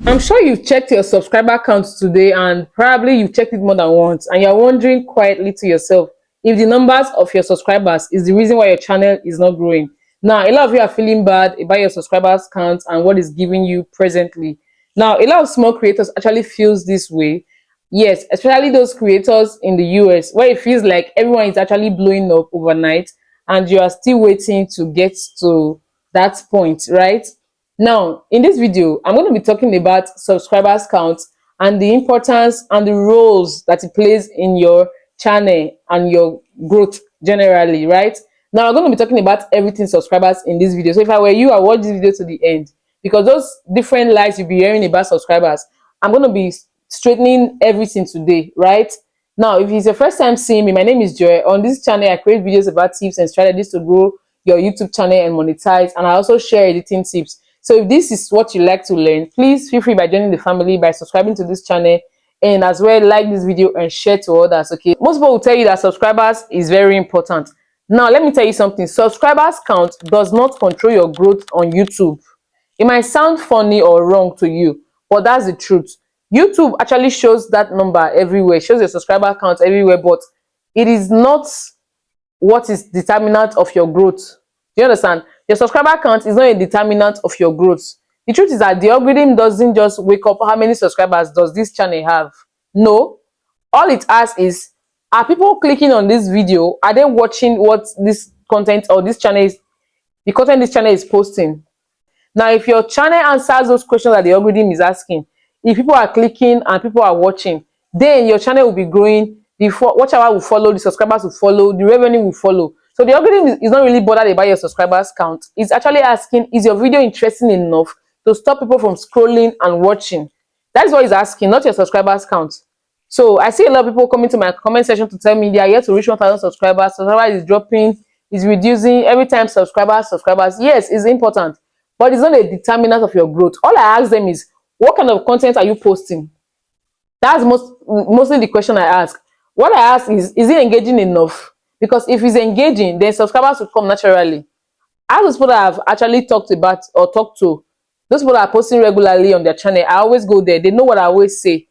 I'm sure you've checked your subscriber count today, and probably you've checked it more than once, and you're wondering quietly to yourself if the numbers of your subscribers is the reason why your channel is not growing. Now, a lot of you are feeling bad about your subscribers count and what is giving you presently. Now, a lot of small creators actually feels this way. Yes, especially those creators in the US where it feels like everyone is actually blowing up overnight and you are still waiting to get to that point, right? Now, in this video, I'm going to be talking about subscribers count and the importance and the roles that it plays in your channel and your growth generally, right? Now, I'm going to be talking about everything subscribers in this video. So if I were you, I'll watch this video to the end because those different lies you'll be hearing about subscribers, I'm going to be straightening everything today, right? Now, if it's your first time seeing me, my name is Joy. On this channel, I create videos about tips and strategies to grow your YouTube channel and monetize, and I also share editing tips. So if this is what you like to learn, please feel free by joining the family by subscribing to this channel, and as well like this video and share to others. Okay, most people will tell you that subscribers is very important. Now let me tell you something. Subscribers count does not control your growth on YouTube. It might sound funny or wrong to you, but that's the truth. YouTube actually shows that number everywhere, shows your subscriber count everywhere, but it is not what is determinant of your growth. Do you understand? Your subscriber count is not a determinant of your growth. The truth is that the algorithm doesn't just wake up how many subscribers does this channel have. No, all it asks is, are people clicking on this video? Are they watching what this content or this channel is, the content this channel is posting? Now, if your channel answers those questions that the algorithm is asking, if people are clicking and people are watching, then your channel will be growing. The watch hour will follow, the subscribers will follow, the revenue will follow. So the algorithm is not really bothered about your subscribers count. It's actually asking, is your video interesting enough to stop people from scrolling and watching? That's what it's asking, not your subscribers count. So I see a lot of people coming to my comment section to tell me they are yet to reach 1,000 subscribers. Subscribers is dropping, is reducing every time. Subscribers. Yes, it's important, but it's not a determinant of your growth. All I ask them is, what kind of content are you posting? That's mostly the question I ask. What I ask is it engaging enough? Because if it's engaging, then subscribers will come naturally. As those people that I've actually talked about or talked to, those people that are posting regularly on their channel, I always go there. They know what I always say.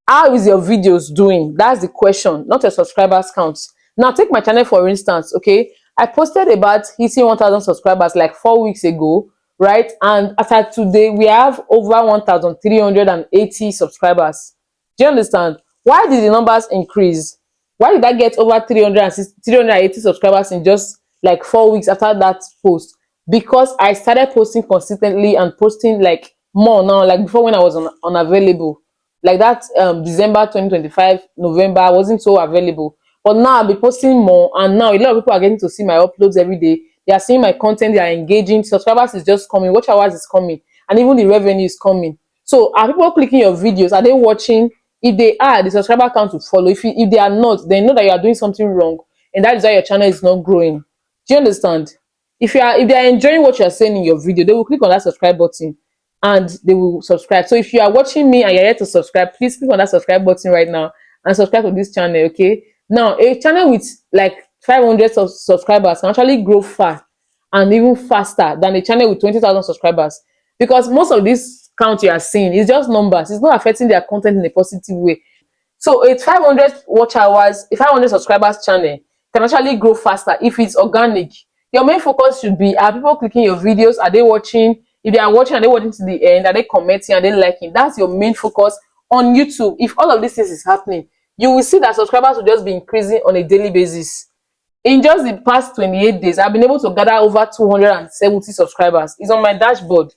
How is your videos doing? That's the question, not your subscribers counts. Now, take my channel for instance, okay? I posted about hitting 1,000 subscribers like 4 weeks ago, right? And as of today, we have over 1,380 subscribers. Do you understand? Why did the numbers increase? Why did I get over 380 subscribers in just like 4 weeks after that post? Because I started posting consistently and posting like more now. Like before, when I was unavailable, like that December 2025, November, I wasn't so available. But now I'll be posting more, and now a lot of people are getting to see my uploads every day. They are seeing my content, they are engaging. Subscribers is just coming, watch hours is coming, and even the revenue is coming. So are people clicking your videos? Are they watching? If they are, the subscriber count will follow. If they are not, then know that you are doing something wrong, and that is why your channel is not growing. Do you understand? If they are enjoying what you are saying in your video, they will click on that subscribe button and they will subscribe. So if you are watching me and you're yet to subscribe, please click on that subscribe button right now and subscribe to this channel. Okay, now a channel with like 500 subscribers can actually grow fast and even faster than a channel with 20,000 subscribers, because most of this count you are seeing is just numbers. It's not affecting their content in a positive way. So a 500 watch hours, a 500 subscribers channel can actually grow faster if it's organic. Your main focus should be, are people clicking your videos? Are they watching? If they are watching, are they watching to the end? Are they commenting? Are they liking? That's your main focus on YouTube. If all of these things is happening, you will see that subscribers will just be increasing on a daily basis. In just the past 28 days, I've been able to gather over 270 subscribers. It's on my dashboard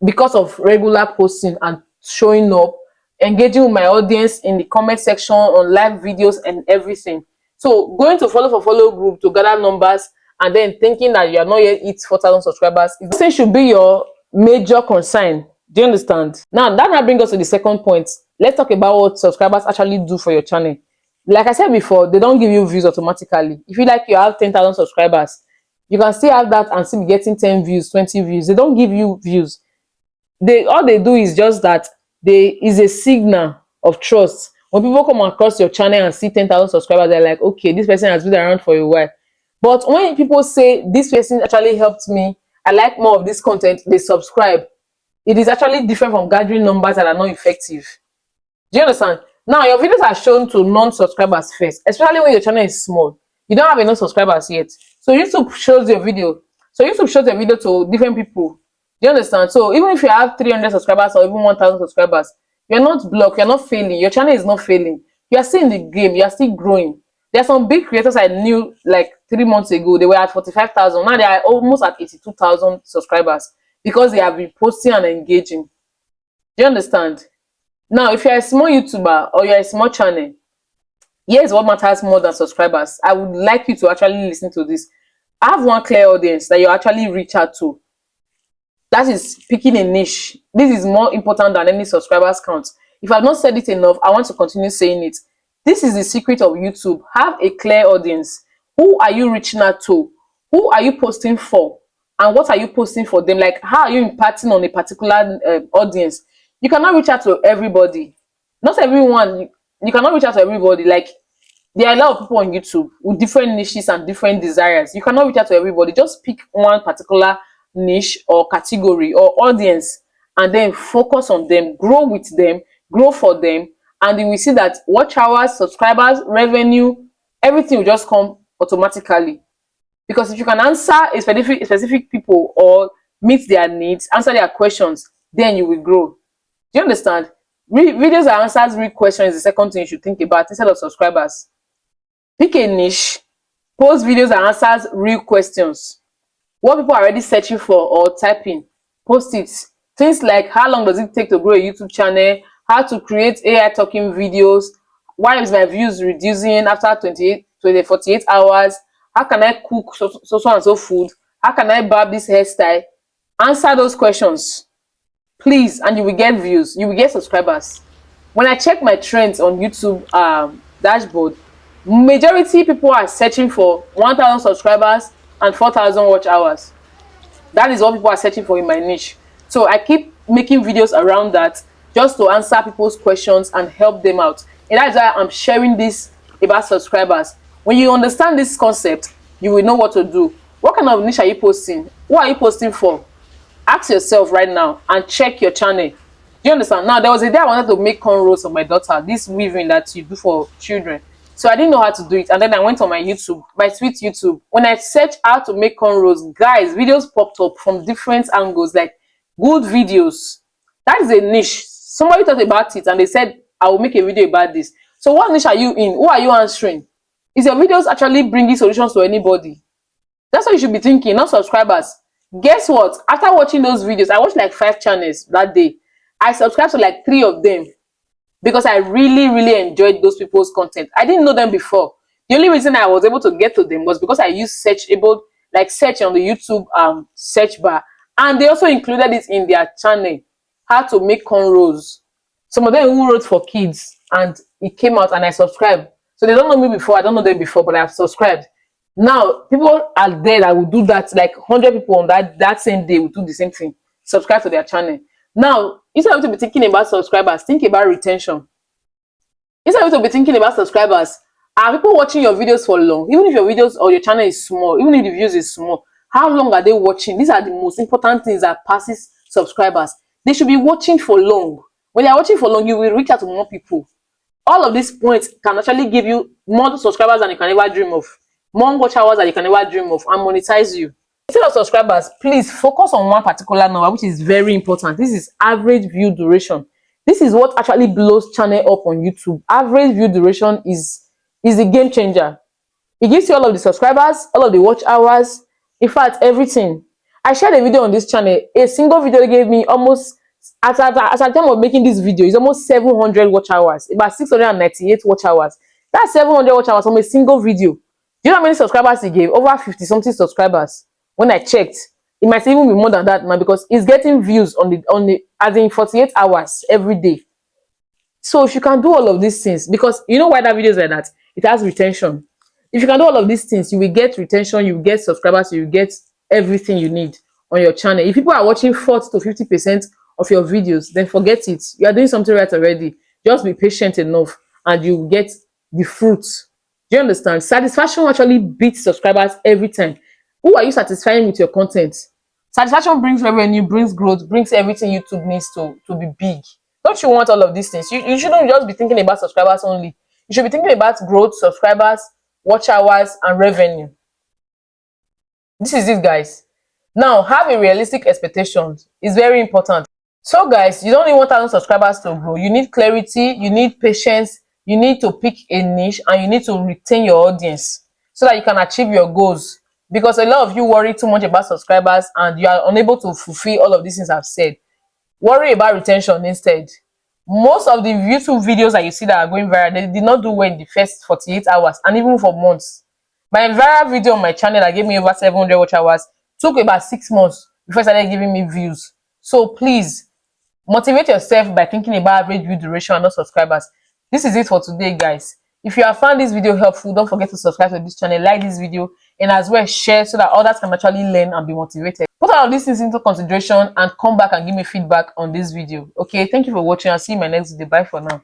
because of regular posting and showing up, engaging with my audience in the comment section, on live videos and everything. So going to follow group to gather numbers and then thinking that you are not yet hit 4,000 subscribers, this should be your major concern. Do you understand? Now that now brings us to the second point. Let's talk about what subscribers actually do for your channel. Like I said before, they don't give you views automatically. If you like, you have 10,000 subscribers, you can still have that and still be getting 10 views, 20 views. They don't give you views. All they do is just that there is a signal of trust. When people come across your channel and see 10,000 subscribers, they're like, okay, this person has been around for a while. But when people say this person actually helped me, I like more of this content, they subscribe. it is actually different from gathering numbers that are not effective. Do you understand? Now, your videos are shown to non-subscribers first, especially when your channel is small. You don't have enough subscribers yet. So YouTube shows your video. So YouTube shows your video to different people. Do you understand? So even if you have 300 subscribers or even 1,000 subscribers, you're not blocked, you're not failing. Your channel is not failing. You are still in the game. You are still growing. There are some big creators I knew like 3 months ago. They were at 45,000. Now they are almost at 82,000 subscribers because they have been posting and engaging. Do you understand? Now, if you're a small YouTuber or you're a small channel, here's what matters more than subscribers. I would like you to actually listen to this. Have one clear audience that you actually reach out to. That is picking a niche. This is more important than any subscribers count. If I've not said it enough, I want to continue saying it. This is the secret of YouTube. Have a clear audience. Who are you reaching out to? Who are you posting for? And what are you posting for them? Like, how are you impacting on a particular audience? You cannot reach out to everybody. Not everyone. You cannot reach out to everybody. Like, there are a lot of people on YouTube with different niches and different desires. You cannot reach out to everybody. Just pick one particular niche or category or audience and then focus on them, grow with them, grow for them, and you will see that watch hours, subscribers, revenue, everything will just come automatically. Because if you can answer a specific people or meet their needs, answer their questions, then you will grow. Do you understand? Videos that answers real questions is the second thing you should think about instead of subscribers. Pick a niche, post videos that answers real questions. What people are already searching for or typing, post it. Things like how long does it take to grow a YouTube channel, how to create AI talking videos, why is my views reducing after 48 hours, how can I cook so and so food, how can I barb this hairstyle. Answer those questions, please, and you will get views, you will get subscribers. When I check my trends on YouTube dashboard, majority people are searching for 1,000 subscribers and 4,000 watch hours. That is what people are searching for in my niche. So I keep making videos around that just to answer people's questions and help them out. And that's why I'm sharing this about subscribers. When you understand this concept, you will know what to do. What kind of niche are you posting? Who are you posting for? Ask yourself right now and check your channel. Do you understand? Now, there was a day I wanted to make cornrows of my daughter, this weaving that you do for children. So I didn't know how to do it. And then I went on my YouTube, my sweet YouTube. When I searched how to make cornrows, guys, videos popped up from different angles, like good videos. That is a niche. Somebody thought about it and they said, I will make a video about this. So what niche are you in? Who are you answering? Is your videos actually bringing solutions to anybody? That's what you should be thinking, not subscribers. Guess what? After watching those videos, I watched like 5 channels that day. I subscribed to like 3 of them because I really enjoyed those people's content. I didn't know them before. The only reason I was able to get to them was because I used search on the YouTube search bar, and they also included it in their channel, how to make cornrows. Some of them who wrote for kids, and it came out and I subscribed. So they don't know me before, I don't know them before, but I've subscribed. Now, people are there that will do that, like 100 people on that same day will do the same thing. Subscribe to their channel. Now, instead of you to be thinking about subscribers, think about retention. Instead of you to be thinking about subscribers, are people watching your videos for long? Even if your videos or your channel is small, even if the views is small, how long are they watching? These are the most important things that passes subscribers. They should be watching for long. When they are watching for long, you will reach out to more people. All of these points can actually give you more subscribers than you can ever dream of, more watch hours that you can ever dream of, and monetize you. Instead of subscribers, please focus on one particular number, which is very important. This is average view duration. This is what actually blows channel up on YouTube. Average view duration is a game changer. It gives you all of the subscribers, all of the watch hours, in fact, everything. I shared a video on this channel. A single video gave me almost, at the time of making this video, it's almost 700 watch hours, about 698 watch hours. That's 700 watch hours from a single video. Do you know how many subscribers he gave? Over 50 something subscribers. When I checked, it might even be more than that now because it's getting views on the as in 48 hours every day. So if you can do all of these things, because you know why that video is like that? It has retention. If you can do all of these things, you will get retention, you will get subscribers, you will get everything you need on your channel. If people are watching 40 to 50% of your videos, then forget it. You are doing something right already. Just be patient enough and you will get the fruits. Do you understand? Satisfaction actually beats subscribers every time. Who are you satisfying with your content? Satisfaction brings revenue, brings growth, brings everything YouTube needs to be big. Don't you want all of these things? You shouldn't just be thinking about subscribers only. You should be thinking about growth, subscribers, watch hours, and revenue. This is it, guys. Now, have a realistic expectations. It's very important. So, guys, you don't need 1,000 subscribers to grow. You need clarity, you need patience, you need to pick a niche, and you need to retain your audience so that you can achieve your goals. Because a lot of you worry too much about subscribers and you are unable to fulfill all of these things I've said. Worry about retention instead. Most of the YouTube videos that you see that are going viral, they did not do well in the first 48 hours and even for months. My viral video on my channel that gave me over 700 watch hours took about 6 months before it started giving me views. So please, motivate yourself by thinking about average view duration and not subscribers. This is it for today, guys. If you have found this video helpful, don't forget to subscribe to this channel, like this video, and as well share so that others can actually learn and be motivated. Put all of these things into consideration and come back and give me feedback on this video. Okay, thank you for watching. I'll see you in my next video. Bye for now.